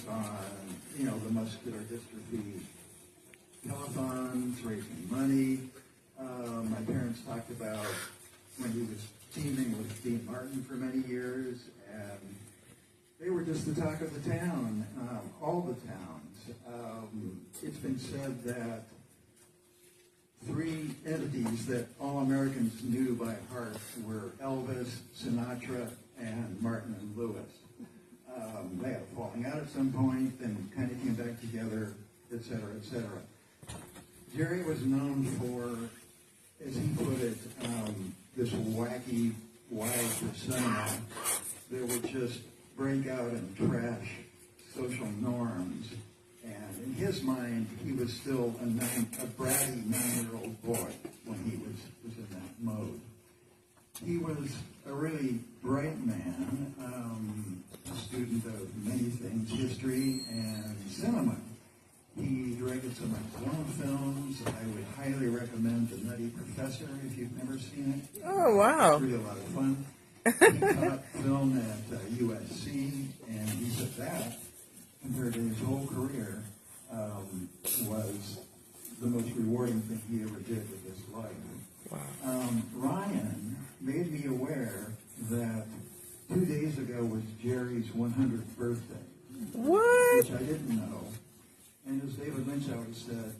on, the muscular dystrophy telethons, raising money. My parents talked about when he was teaming with Dean Martin for many years, and they were just the talk of the town, all the towns. It's been said that 3 entities that all Americans knew by heart were Elvis, Sinatra, and Martin and Lewis. They had a falling out at some point, then kind of came back together, et cetera, et cetera. Jerry was known for, as he put it, this wacky, wild persona that would just break out and trash social norms. And in his mind, he was still a bratty 9-year-old boy when he was in that mode. He was a really bright man, a student of many things, history and cinema. He directed some of his own films. I would highly recommend The Nutty Professor if you've never seen it. Oh, wow. It's really a lot of fun. He taught film at USC, and he said that, compared to his whole career, was the most rewarding thing he ever did with his life. Wow. Ryan made me aware that 2 days ago was Jerry's 100th birthday. What? Which I didn't know. And as David Lynch always said,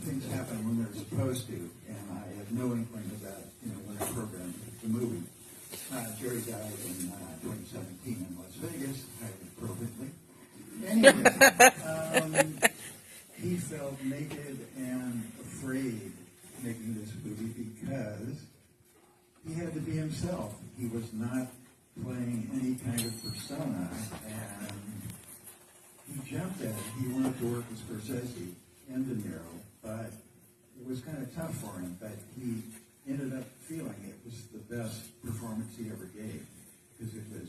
things happen when they're supposed to, and I had no inkling of that, when I programmed the movie. Jerry died in 2017 in Las Vegas, highly appropriately. Anyway, he felt naked and afraid making this movie because he had to be himself. He was not playing any kind of persona, and he jumped at it. He wanted to work with Scorsese and De Niro, but it was kind of tough for him. But he ended up feeling it was the best performance he ever gave because it was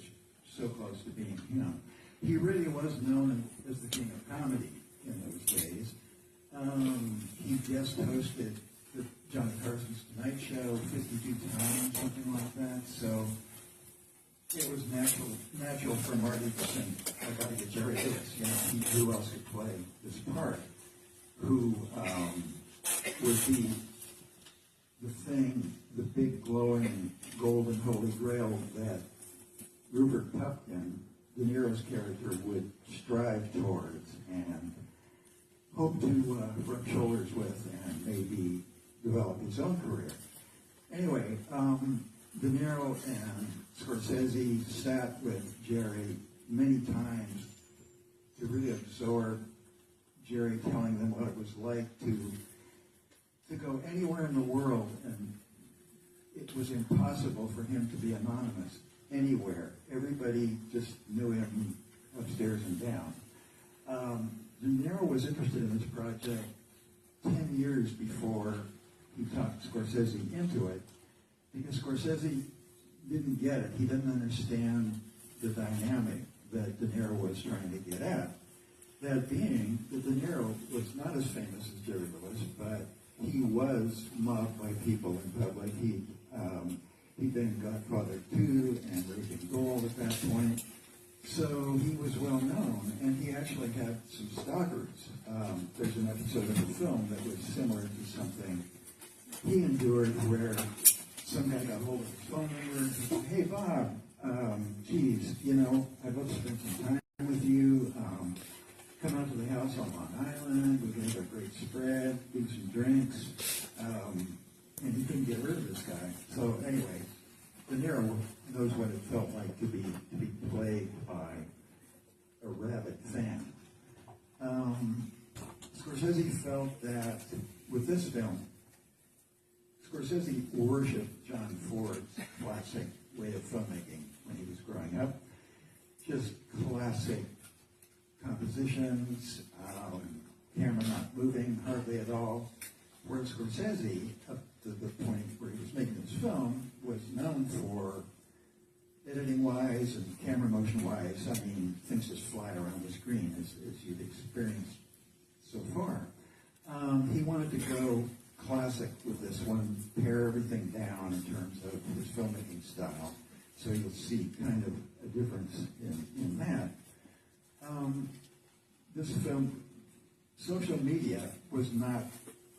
so close to being him. He really was known as the king of comedy in those days. He guest hosted Johnny Carson's Tonight Show 52 times, something like that. So it was natural for Marty to think, I got to get Jerry Lewis. Who else could play this part? Who would be the thing, the big glowing golden holy grail that Rupert Pupkin, De Niro's character, would strive towards and hope to rub shoulders with and maybe develop his own career. Anyway, De Niro and Scorsese sat with Jerry many times to really absorb Jerry telling them what it was like to go anywhere in the world, and it was impossible for him to be anonymous anywhere. Everybody just knew him upstairs and down. De Niro was interested in this project 10 years before he talked Scorsese into it, because Scorsese didn't get it. He didn't understand the dynamic that De Niro was trying to get at. That being that De Niro was not as famous as Jerry Lewis, but he was mobbed by people in public. He'd been Godfather 2 and Raging Bull at that point. So he was well known, and he actually had some stalkers. There's an episode of the film that was similar to something he endured, where some guy got hold of his phone number and said, "Hey Bob, geez, I'd love to spend some time with you. Come out to the house on Long Island. We can have a great spread, do some drinks." And he couldn't get rid of this guy. So anyway, De Niro knows what it felt like to be plagued by a rabid fan. Scorsese felt that with this film, Scorsese worshipped John Ford's classic way of filmmaking when he was growing up. Just classic compositions, camera not moving hardly at all. Whereas Scorsese, up to the point where he was making this film, was known for editing-wise and camera motion-wise. Things just fly around the screen as you've experienced so far. He wanted to go classic with this one, pare everything down in terms of his filmmaking style. So you'll see kind of a difference in that. This film, social media was not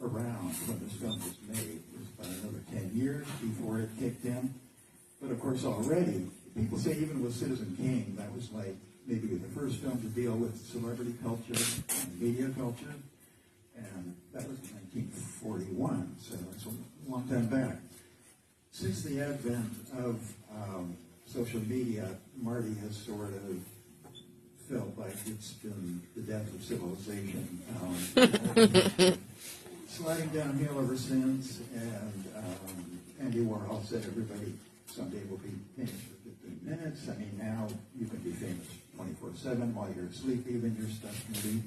around when this film was made. It was about another 10 years before it kicked in. But of course, already, people say even with Citizen Kane, that was like maybe the first film to deal with celebrity culture and media culture. And that was 1941, so that's a long time back. Since the advent of social media, Marty has sort of felt like it's been the death of civilization. Sliding downhill ever since, and Andy Warhol said everybody someday will be famous for 15 minutes. I mean, now you can be famous 24/7 while you're asleep, even your stuff can be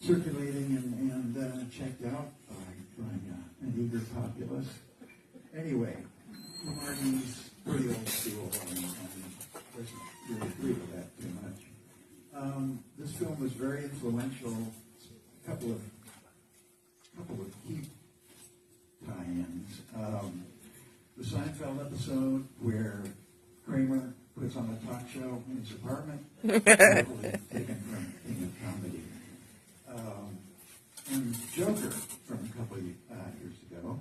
circulating and checked out by an eager populace. Anyway, Marty's pretty old school and doesn't really agree with that too much. This film was very influential. A couple of key tie-ins. The Seinfeld episode where Kramer puts on a talk show in his apartment, totally taken from King of Comedy. And Joker from a couple of years ago.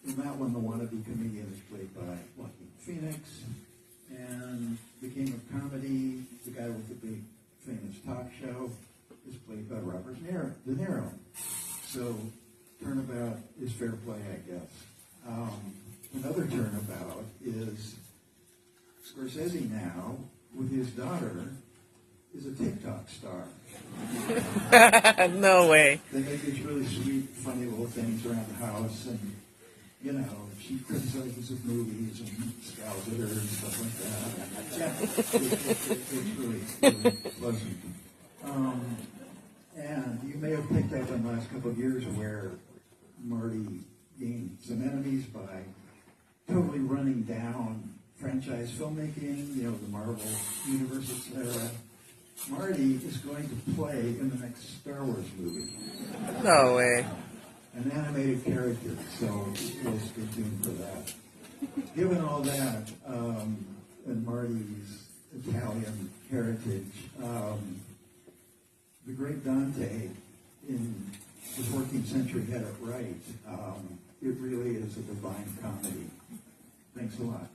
In that one, the wannabe comedian is played by Joaquin Phoenix, and the King of Comedy, the guy with the big famous talk show, is played by Robert De Niro. So, turnabout is fair play, I guess. Another turnabout is Scorsese now, with his daughter, is a TikTok star. No way. They make these really sweet, funny little things around the house, and, you know, she criticizes of movies and scowls at her and stuff like that. Yeah, it's really pleasant. And you may have picked up in the last couple of years where Marty gained some enemies by totally running down franchise filmmaking, you know, the Marvel Universe, etc. Marty is going to play in the next Star Wars movie. No way. An animated character, so we'll stay tuned for that. Given all that, and Marty's Italian heritage, the great Dante in the 14th century had it right. It really is a divine comedy. Thanks a lot.